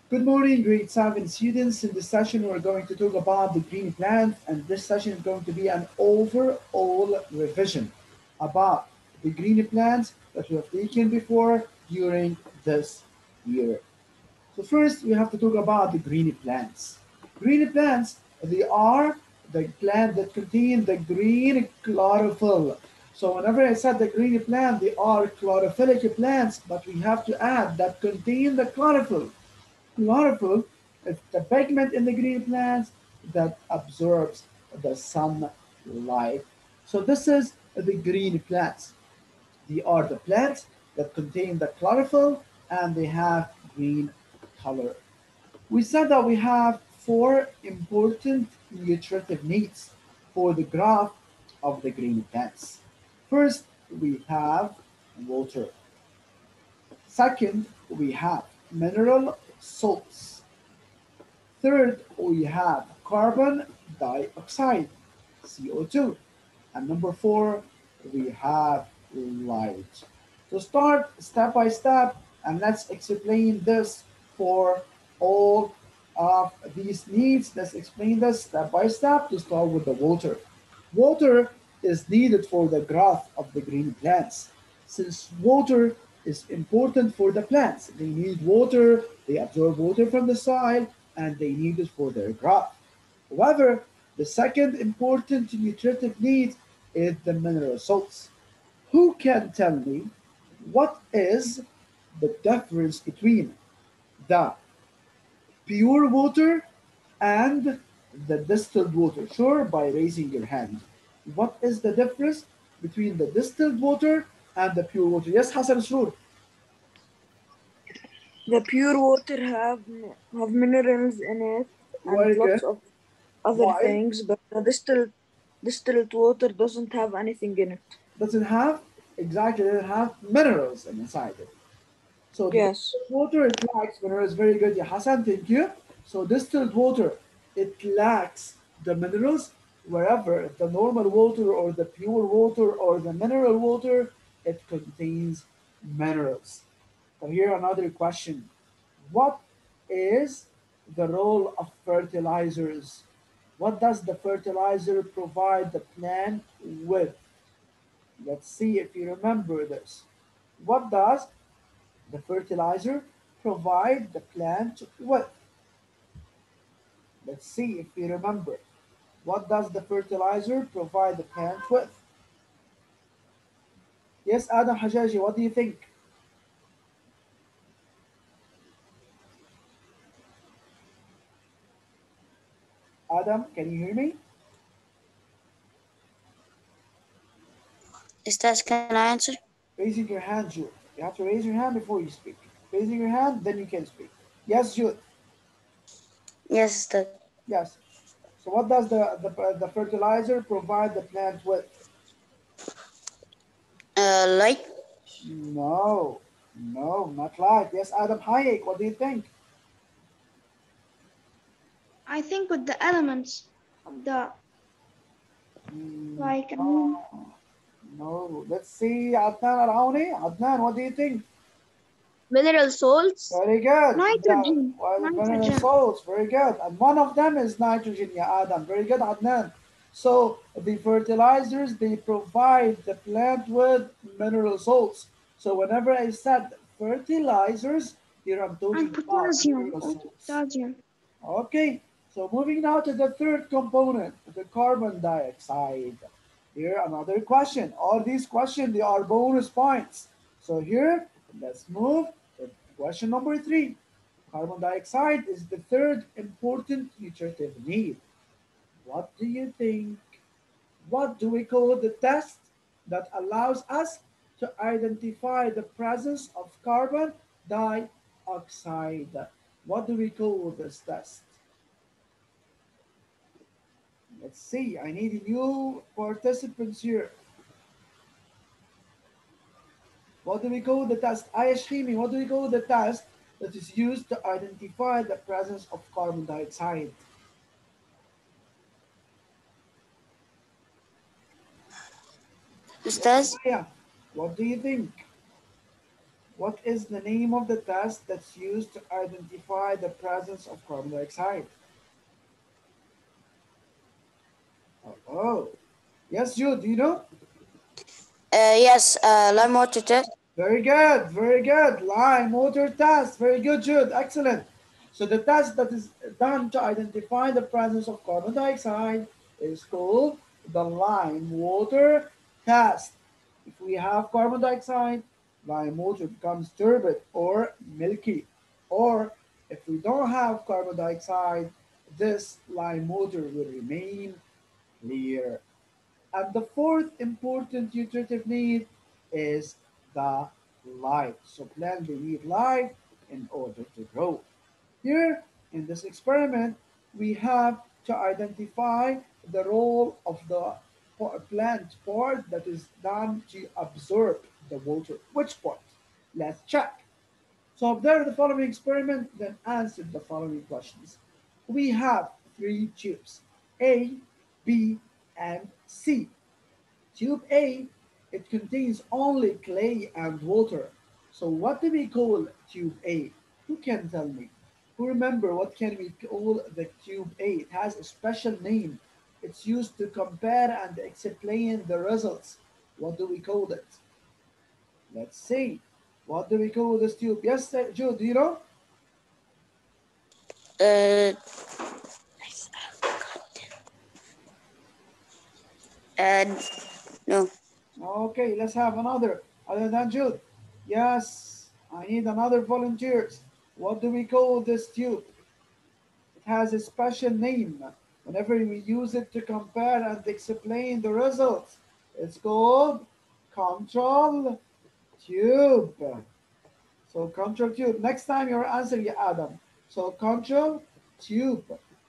Good morning, grade 7 students. In this session, we're going to talk about the green plants, and this session is going to be an overall revision about the green plants that we have taken before during this year. So first, we have to talk about the green plants. Green plants, they are the plant that contain the green chlorophyll. So whenever I said the green plant, they are chlorophyllic plants, but we have to add that contain the chlorophyll. Chlorophyll is the pigment in the green plants that absorbs the sunlight. So this is the green plants. They are the plants that contain the chlorophyll and they have green color. We said that we have four important nutritive needs for the growth of the green plants. First, we have water. Second, we have mineral salts. Third, we have carbon dioxide, CO2. And number four, we have light. To start step by step, and let's explain this for all of these needs. Let's explain this step by step to start with the water. Water is needed for the growth of the green plants. Since water is important for the plants, they need water, they absorb water from the soil, and they need it for their growth. However, the second important nutritive need is the mineral salts. Who can tell me what is the difference between the pure water and the distilled water? Sure, by raising your hand. What is the difference between the distilled water and the pure water? Yes, Hassan Sroor. The pure water have minerals in it and Very lots good. of other Why? things, but the distilled water doesn't have anything in it. Doesn't have exactly doesn't have minerals inside it. So the Yes. distilled water it lacks minerals. Very good, yeah, Hassan. Thank you. So distilled water it lacks the minerals, wherever the normal water or the pure water or the mineral water it contains minerals. So here another question: what is the role of fertilizers? What does the fertilizer provide the plant with? Let's see if you remember this. What does the fertilizer provide the plant with? Let's see if you remember. What does the fertilizer provide the plant with? Yes, Adam Hajaji, what do you think? Adam, can you hear me? Stas, can I answer? Raising your hand, Jude. You have to raise your hand before you speak. Raising your hand, then you can speak. Yes, Jude. Yes, Stas. Yes. So what does the fertilizer provide the plant with? Light. No, no, not light. Yes, Adam Hayek, what do you think? I think with the elements of the like I mean No, no. Let's see, Adnan Arauni. Adnan, what do you think? mineral salts, Very good. The nitrogen, well, mineral nitrogen. salts, very good. And one of them is nitrogen, yeah, Adam. Very good, Adnan. So the fertilizers they provide the plant with mineral salts. So whenever I said fertilizers, here I'm talking And about potassium, mineral also salts. potassium. Okay, so moving now to the third component, the carbon dioxide. Here another question. All these questions they are bonus points. So here let's move to question number three. Carbon dioxide is the third important nutritive need. What do you think? What do we call the test that allows us to identify the presence of carbon dioxide? What do we call this test? Let's see. I need new participants here. What do we call the test? Ayashimi, what do we call the test that is used to identify the presence of carbon dioxide? Yes, Stas. Maya. What do you think? What is the name of the test that's used to identify the presence of carbon dioxide? Oh, yes, Jude, do you know? Yes, lime water test. Very good, very good. Lime water test. Very good, Jude. Excellent. So the test that is done to identify the presence of carbon dioxide is called the lime water test. If we have carbon dioxide, lime water becomes turbid or milky. Or if we don't have carbon dioxide, this lime water will remain clear. And the fourth important nutritive need is the light. So plants they need light in order to grow. Here in this experiment, we have to identify the role of the plant part that is done to absorb the water. Which part? Let's check. So observe the following experiment, then answer the following questions. We have three tubes, A, B, and C. Tube A, it contains only clay and water. So what do we call tube A? Who can tell me? Who remember what can we call the tube A? It has a special name. It's used to compare and explain the results. What do we call it? Let's see. What do we call this tube? Yes, Joe, do you know? Uh, uh, no. Okay, let's have another other than Jude. Yes, I need another volunteers. What do we call this tube? It has a special name. Whenever we use it to compare and explain the results, it's called control tube. So control tube. Next time your answer, you Adam. So control tube.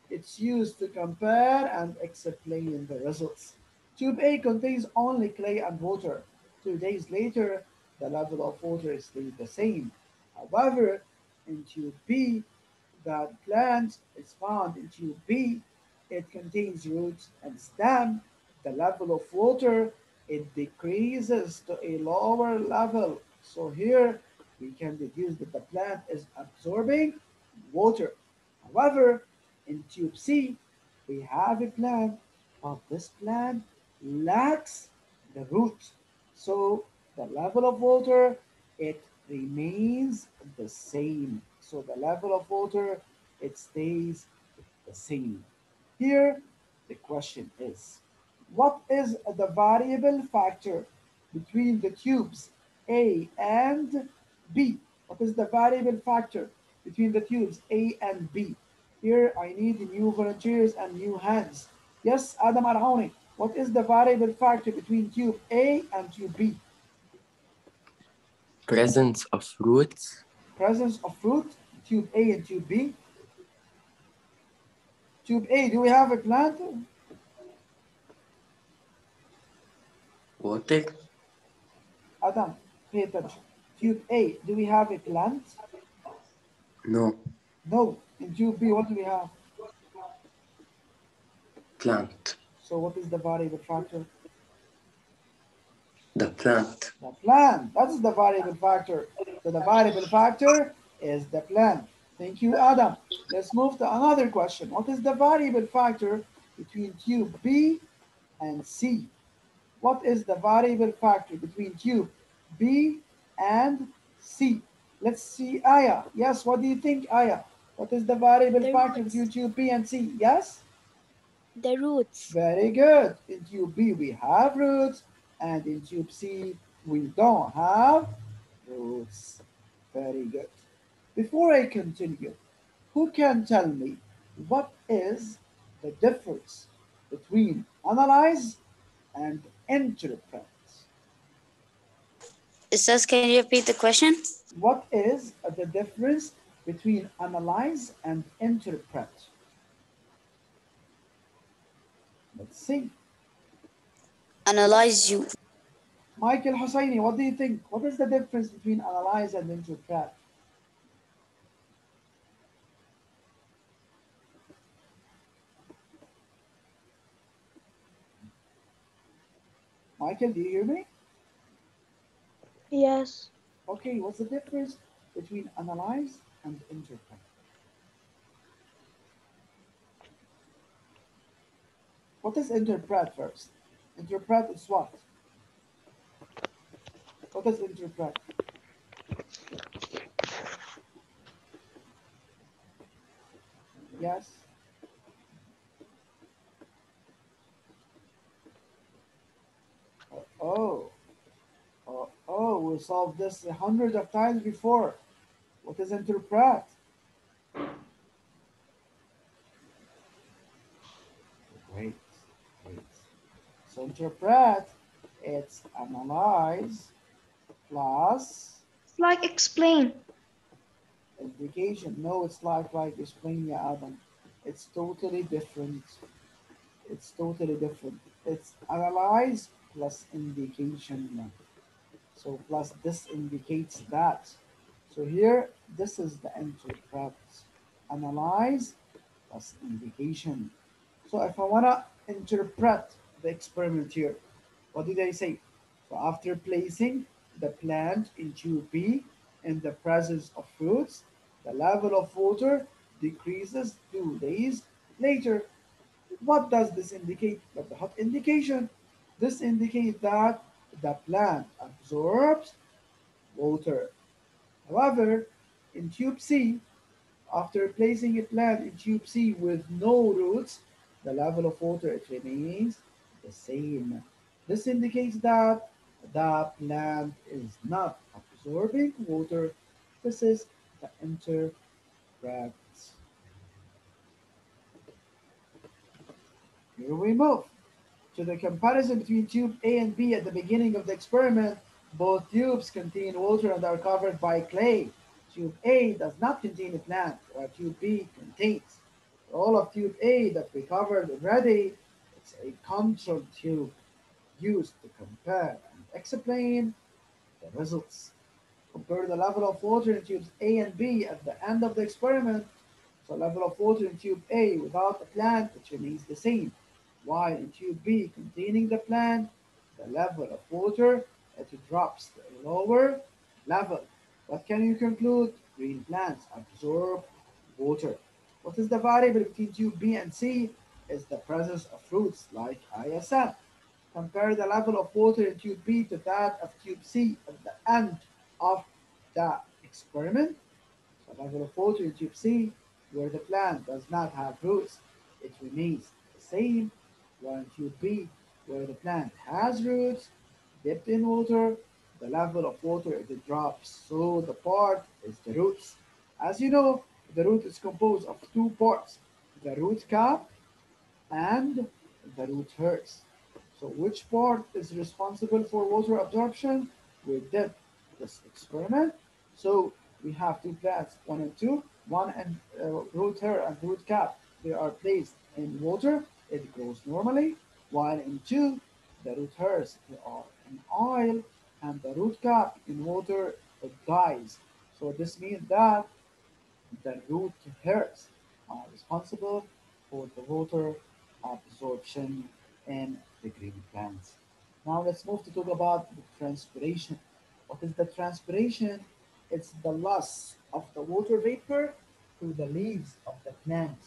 It's used to compare and explain the results. Tube A contains only clay and water. 2 days later, the level of water stayed the same. However, in tube B, the plant is found in tube B. It contains roots and stem. The level of water it decreases to a lower level. So here we can deduce that the plant is absorbing water. However, in tube C, we have a plant, but this plant lacks the root. So the level of water, it remains the same. So the level of water, it stays the same. Here, the question is, what is the variable factor between the tubes A and B? What is the variable factor between the tubes A and B? Here, I need new volunteers and new hands. Yes, Adam Arhauni, what is the variable factor between tube A and tube B? Presence of roots, Presence of fruit, tube A and tube B. Tube A, do we have a plant? water, Adam, pay attention. Tube A, do we have a plant? no, No. In tube B, what do we have? plant, So what is the variable factor? the plant, The plant. That's the variable factor. So the variable factor is the plant. Thank you, Adam. Let's move to another question. What is the variable factor between tube B and C? What is the variable factor between tube B and C? Let's see, Aya. Yes, what do you think, Aya? What is the variable The factor roots. between tube B and C? Yes? The roots. Very good. In tube B, we have roots, and in tube C, we don't have roots. Very good. Before I continue, who can tell me what is the difference between analyze and interpret? Says, can you repeat the question? What is the difference between analyze and interpret? Let's see. Analyze you. Michael Hosseini, what do you think? What is the difference between analyze and interpret? Michael, do you hear me? Yes. Okay, what's the difference between analyze and interpret? What is interpret first? Interpret is what? What is interpret? Yes? Oh, we solved this hundreds of times before. What is interpret? Great, great. So interpret, it's analyze plus It's like explain. indication. No, it's like explain, yeah, Adam. It's totally different. It's totally different. It's analyze plus indication. So plus this indicates that. So here, this is the interpret. Analyze plus indication. So if I want to interpret the experiment here, what did I say? So after placing the plant in tube B in the presence of fruits, the level of water decreases 2 days later. What does this indicate? But the hot indication. This indicates that the plant absorbs water. However, in tube C, after placing a plant in tube C with no roots, the level of water it remains the same. This indicates that the plant is not absorbing water. This is the interpret. Here we move to the comparison between tube A and B at the beginning of the experiment. Both tubes contain water and are covered by clay. Tube A does not contain a plant, while tube B contains. All of tube A that we covered already, it's a control tube used to compare and explain the results. Compare the level of water in tubes A and B at the end of the experiment. So level of water in tube A without the plant, it remains the same. While in tube B containing the plant, the level of water, it drops to a lower level. What can you conclude? Green plants absorb water. What is the variable between tube B and C? Is the presence of fruits like ISM. Compare the level of water in tube B to that of tube C at the end of the experiment. The level of water in tube C, where the plant does not have roots, it remains the same, while in tube B, where the plant has roots, dipped in water, the level of water it drops. So the part is the roots. As you know, the root is composed of two parts, the root cap and the root hairs. So which part is responsible for water absorption? We did this experiment. So we have two plants, one and two, one and root hair and root cap. They are placed in water, it grows normally, while in two, the root hairs they are in oil and the root cap in water, it dies. So this means that the root hairs are responsible for the water absorption in the green plants. Now let's move to talk about the transpiration. What is the transpiration? It's the loss of the water vapor to the leaves of the plant.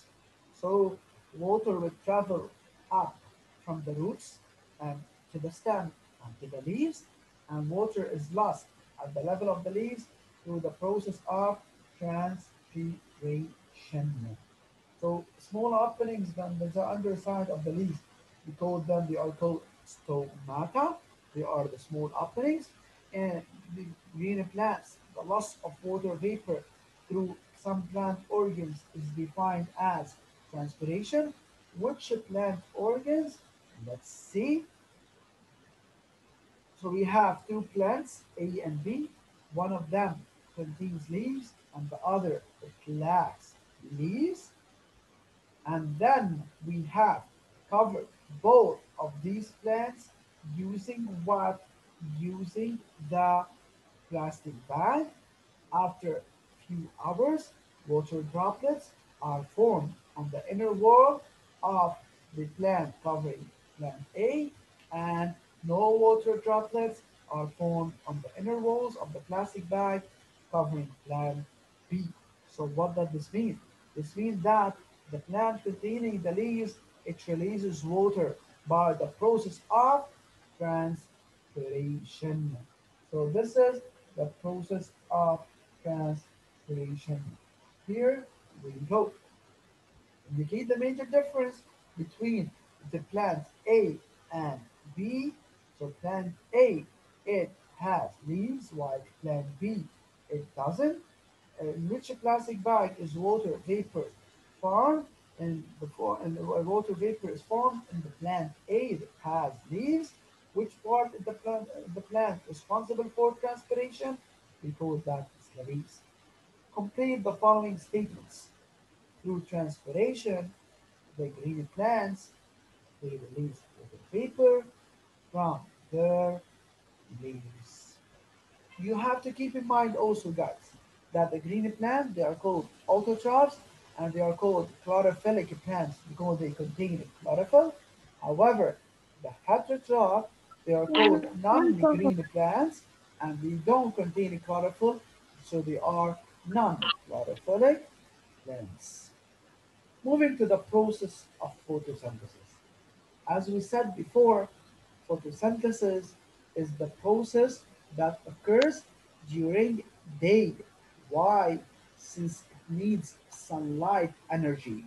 So water will travel up from the roots and to the stem and to the leaves, and water is lost at the level of the leaves through the process of transpiration. So small openings on the underside of the leaf, we call them, they are called stomata. They are the small openings. And the green plants, the loss of water vapor through some plant organs is defined as transpiration. Which plant organs? Let's see. So we have two plants, A and B. One of them contains leaves and the other lacks leaves. And then we have covered both of these plants using what? Using the plastic bag. After a few hours, water droplets are formed on the inner wall of the plant covering plant A, and no water droplets are formed on the inner walls of the plastic bag covering plant B. So what does this mean? This means that the plant containing the leaves, it releases water by the process of transpiration. So this is the process of transpiration. Here we go. Indicate the major difference between the plant A and B. So plant A, it has leaves, while plant B, it doesn't. In which plastic bag is water vapor formed? And the water vapor is formed in the plant A that has leaves. Which part of the plant is responsible for transpiration? Because that is the leaves. Complete the following statements. Through transpiration, the green plants, they release water vapor from their leaves. You have to keep in mind also, guys, that the green plants, they are called autotrophs and they are called chlorophylltic plants because they contain chlorophyll. However, the heterotroph, they are called non-green plants and they don't contain chlorophyll, so they are non-chlorophyllic plants. Moving to the process of photosynthesis. As we said before, photosynthesis is the process that occurs during day. Why? Since it needs sunlight energy.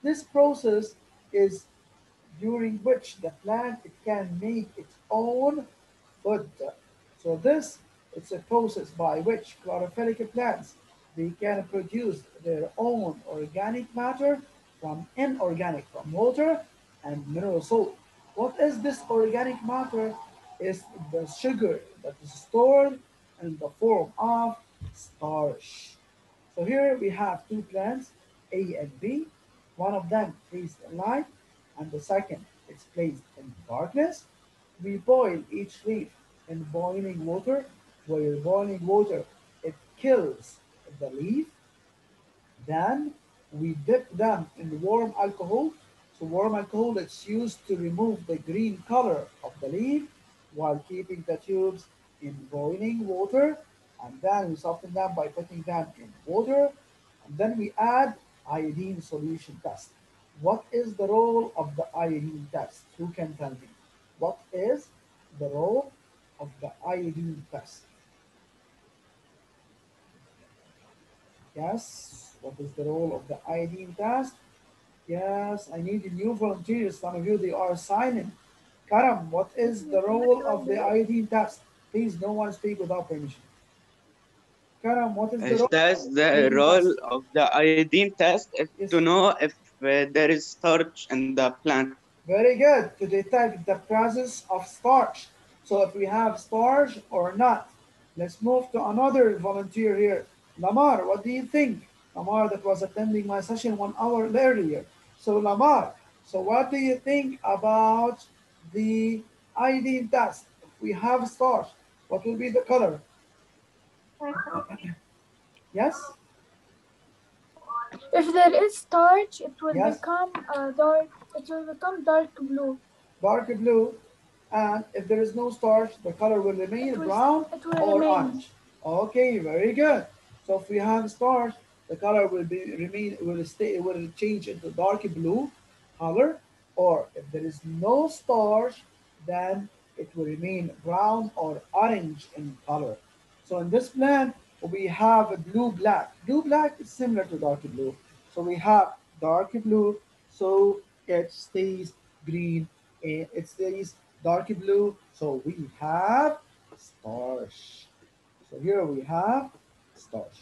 This process is during which the plant it can make its own food. So this it's a process by which chlorophylltic plants they can produce their own organic matter from inorganic from water and mineral salt. What is this organic matter? Is the sugar that is stored in the form of starch. So here we have two plants, A and B. One of them placed in light, and the second is placed in darkness. We boil each leaf in boiling water. While boiling water, it kills the leaf. Then we dip them in warm alcohol. So warm alcohol is used to remove the green color of the leaf while keeping the tubes in boiling water. And then we soften them by putting them in water. And then we add iodine solution test. What is the role of the iodine test? Who can tell me? What is the role of the iodine test? Yes, what is the role of the iodine test? Yes, I need new volunteers. Some of you, they are silent. Karam, what is the role of the iodine test? Please, no one speak without permission. Karam, what is the role of Does the the iodine test? role of the iodine test is Yes, to know if there is starch in the plant? very good. To detect the presence of starch. So if we have starch or not. Let's move to another volunteer here. Lamar, what do you think? Lamar that was attending my session 1 hour earlier. So Lamar, so what do you think about the iodine test? If we have starch, what will be the color? Yes? If there is starch, it will Yes? become dark. It will become dark blue. Dark blue. And if there is no starch, the color will It remain will. brown It will or remain. orange. Okay, very good. So if we have starch, the color will be remain will stay will change into dark blue color. Or if there is no starch, then it will remain brown or orange in color. So in this plant, we have a blue black. Blue black is similar to dark blue. So we have dark blue, so it stays green and it stays dark blue. So we have starch. So here we have starch.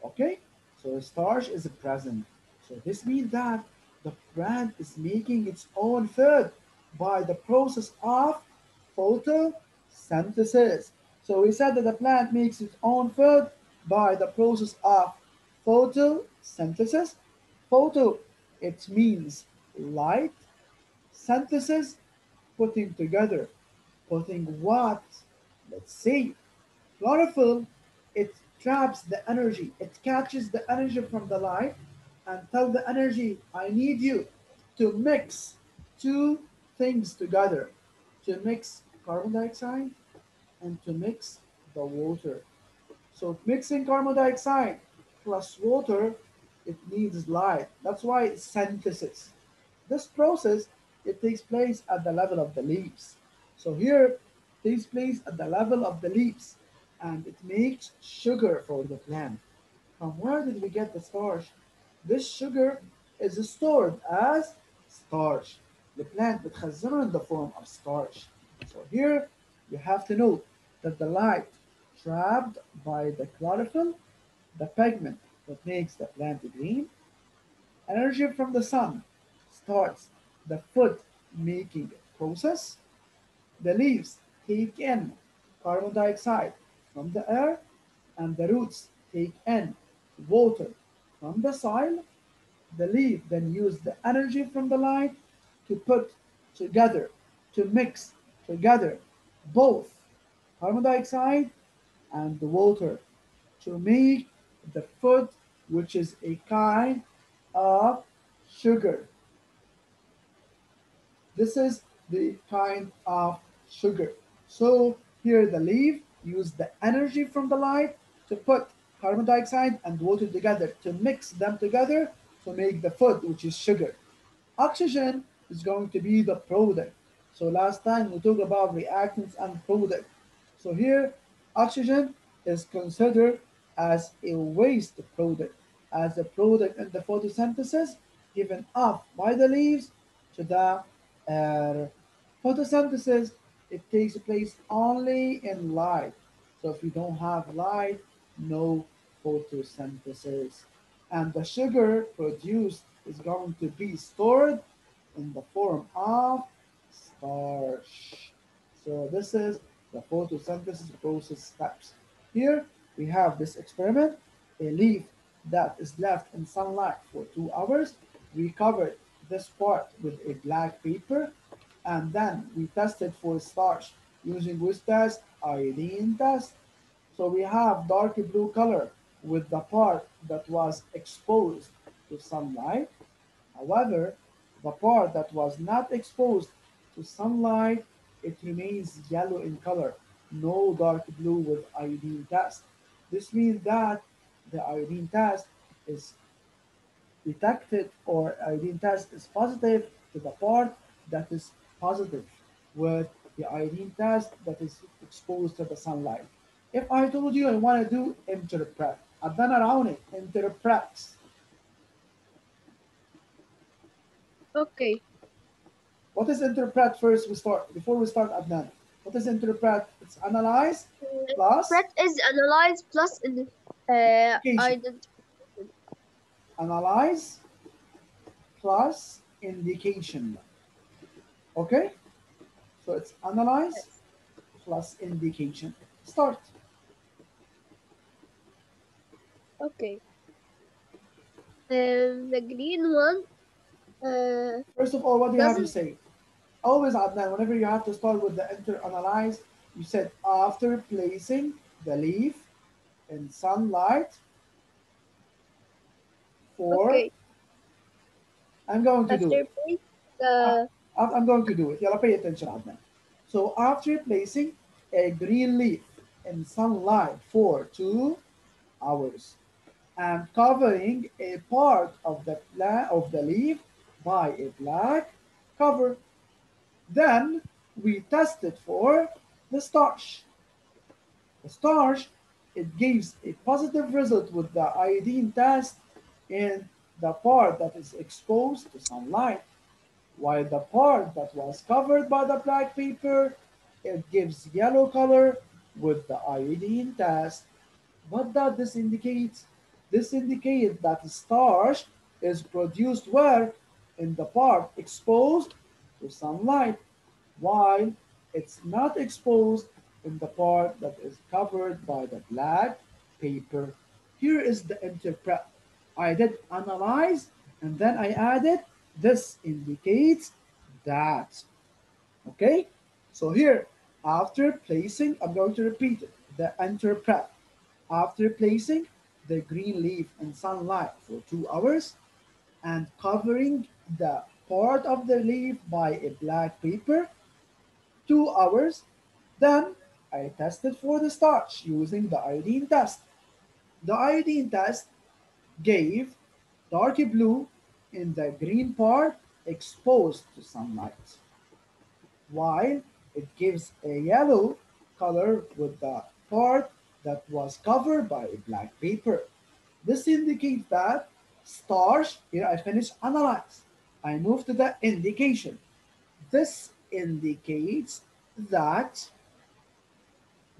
Okay, so starch is present. So this means that the plant is making its own food by the process of photosynthesis. So we said that the plant makes its own food by the process of photosynthesis. Photo, it means light. Synthesis, putting together. Putting what? Let's see. Chlorophyll, it traps the energy. It catches the energy from the light and tell the energy, I need you to mix two things together. to mix carbon dioxide and to mix the water. So mixing carbon dioxide plus water, it needs light. That's why it's synthesis. This process, it takes place at the level of the leaves. So here, it takes place at the level of the leaves, and it makes sugar for the plant. From where did we get the starch? This sugar is stored as starch. The plant بتخزنه in the form of starch. So here you have to note that the light trapped by the chlorophyll, the pigment that makes the plant green, energy from the sun starts the food making process. The leaves take in carbon dioxide from the air, and the roots take in water from the soil. The leaf then use the energy from the light to put together, to mix together both carbon dioxide and the water to make the food, which is a kind of sugar. This is the kind of sugar. So here the leaf use the energy from the light to put carbon dioxide and water together, to mix them together to make the food, which is sugar. Oxygen is going to be the product. So last time we talked about reactants and product. So here oxygen is considered as a waste product, as a product in the photosynthesis given off by the leaves to the air. Photosynthesis, it takes place only in light. So if you don't have light, no photosynthesis. And the sugar produced is going to be stored in the form of starch. So this is the photosynthesis process steps. Here we have this experiment, a leaf that is left in sunlight for 2 hours. We covered this part with a black paper, and then we tested for starch using which test? Iodine test. So we have dark blue color with the part that was exposed to sunlight. However, the part that was not exposed to sunlight, it remains yellow in color, no dark blue with iodine test. This means that the iodine test is detected, or iodine test is positive to the part that is positive with the iodine test that is exposed to the sunlight. If I told you I want to do interpret, عدنا العوني interprets. Okay. What is interpret first? We start before we start Adnan. What is interpret? It's analyze plus Threat is analyze plus indication. identification. Analyze plus indication. Okay? So it's analyze plus indication. Start. Okay. The green one First of all, what do you have to doesn't. say? Always Adnan, whenever you have to start with the inter-analyze, you said after placing the leaf in sunlight for, Okay. I'm going to do After it. place Uh, the I'm going to do it. Yalla, pay attention, Adnan. So after placing a green leaf in sunlight for 2 hours and covering a part of the leaf by a black cover, then we tested for the starch. The starch, it gives a positive result with the iodine test in the part that is exposed to sunlight, while the part that was covered by the black paper, it gives yellow color with the iodine test. What does this indicate? This indicates that starch is produced where? In the part exposed to sunlight, while it's not exposed in the part that is covered by the black paper. Here is the interpret. I did analyze and then I added this indicates that. Okay? So here, after placing, I'm going to repeat it, the interpret. After placing the green leaf in sunlight for 2 hours and covering the part of the leaf by a black paper, 2 hours. Then I tested for the starch using the iodine test. The iodine test gave dark blue in the green part exposed to sunlight, while it gives a yellow color with the part that was covered by black paper. This indicates that starch, here I finish analyze. I move to the indication. This indicates that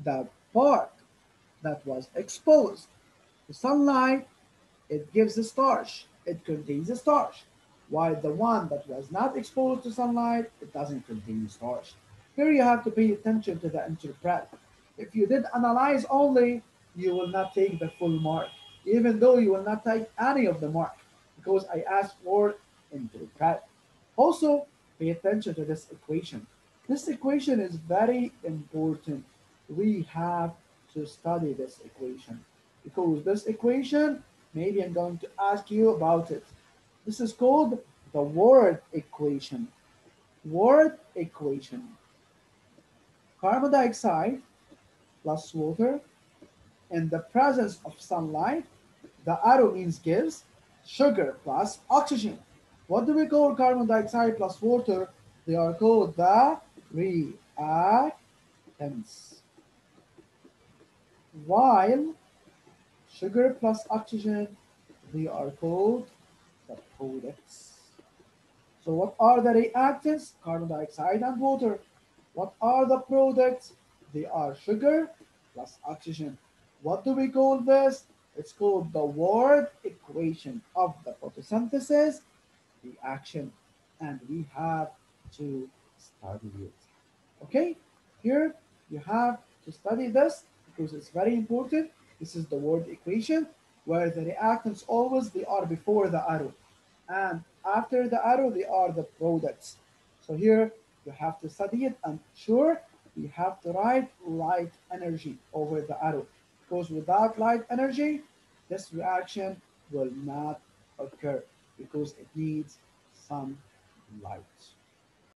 the part that was exposed to sunlight, it gives a starch. It contains a starch. While the one that was not exposed to sunlight, it doesn't contain starch. Here you have to pay attention to the interpret. If you did analyze only, you will not take the full mark, even though you will not take any of the mark, because I asked for interpret. Also, pay attention to this equation. This equation is very important. We have to study this equation because this equation, maybe I'm going to ask you about it. This is called the word equation. Word equation. Carbon dioxide plus water in the presence of sunlight, the arrow means gives, sugar plus oxygen. What do we call carbon dioxide plus water? They are called the reactants. While sugar plus oxygen, they are called the products. So what are the reactants? Carbon dioxide and water. What are the products? They are sugar plus oxygen. What do we call this? It's called the word equation of the photosynthesis reaction. And we have to study it. Okay? Here you have to study this because it's very important. This is the word equation where the reactants always they are before the arrow. And after the arrow, they are the products. So here you have to study it and sure you have to write light energy over the arrow because without light energy, this reaction will not occur because it needs some light.